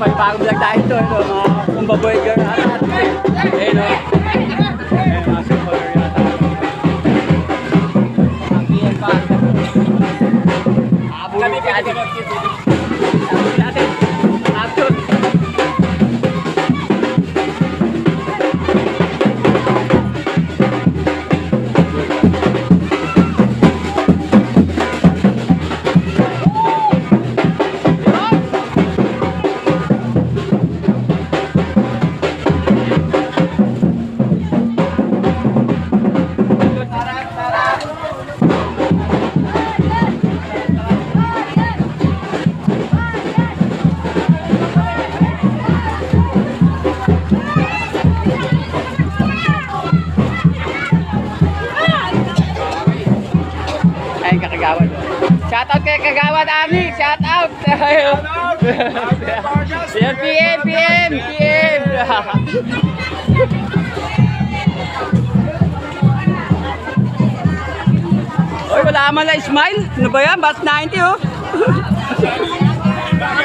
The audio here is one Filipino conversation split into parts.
may bagong vlog tayo ito. Mga kumbaboy girl ata. Ayun o. Ayun, mga super girl yata. Ang PM pa. Abulin ka natin. Abulin natin. Action. Kagawad. Shout out kay Kagawad Ani, shout out. Yan PM. Oy, wala man la smile. Ano ba yan? Bat 90 oh.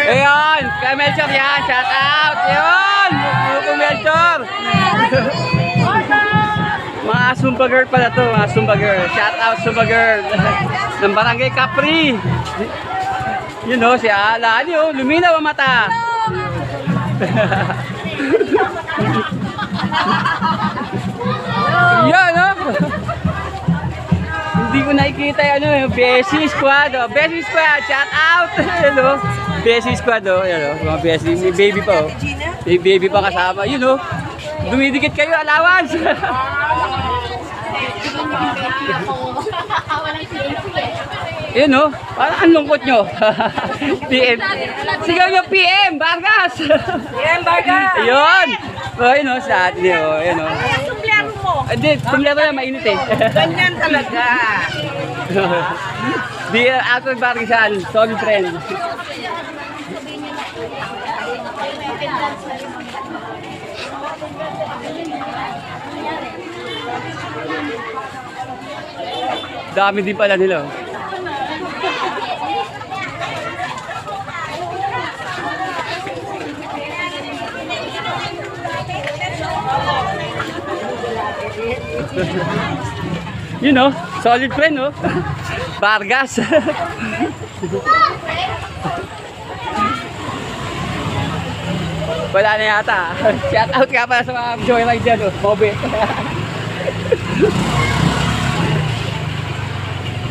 Ayun, kay Melchor yan, shout out. Ayun, kay Melchor. Mga Sumba girl pala to, mga Sumba girl. Shout out Sumba girl. Ng Barangay Capri. You know, si Ala, ano, luminaw ang mata. Yan, no? Hindi ko nakikita yung ano, yung Bessie Squad. Oh. Bessie Squad, shout out. Hello. Bessie Squad, oh. Yan, oh. Mga Bessie, may baby pa, oh. May baby pa kasama. You know, dumidikit kayo, allowance. Yun o, parang ang lungkot nyo. PM. Sigaw nyo PM, Vargas. PM Vargas. Ayun. O, yun o, sa atin o. Yun o. Ay, ang sumblero mo. Hindi, sumblero na mainit eh. Ganyan talaga. Di Arthur Vargasan, solid friend. Dami din pala nila. You know, solid friend, no? Vargas. Wala na yata. Shout out ka pala sa mga joyride dyan, no? Mobe.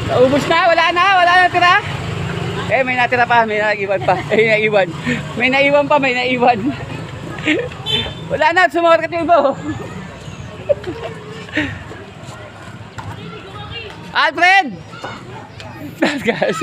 Naubos na, wala na tira. Eh, may natira pa, may naiwan pa. May naiwan pa. Wala na, sumawarkat yung iba. Oh. Alfred! Guys.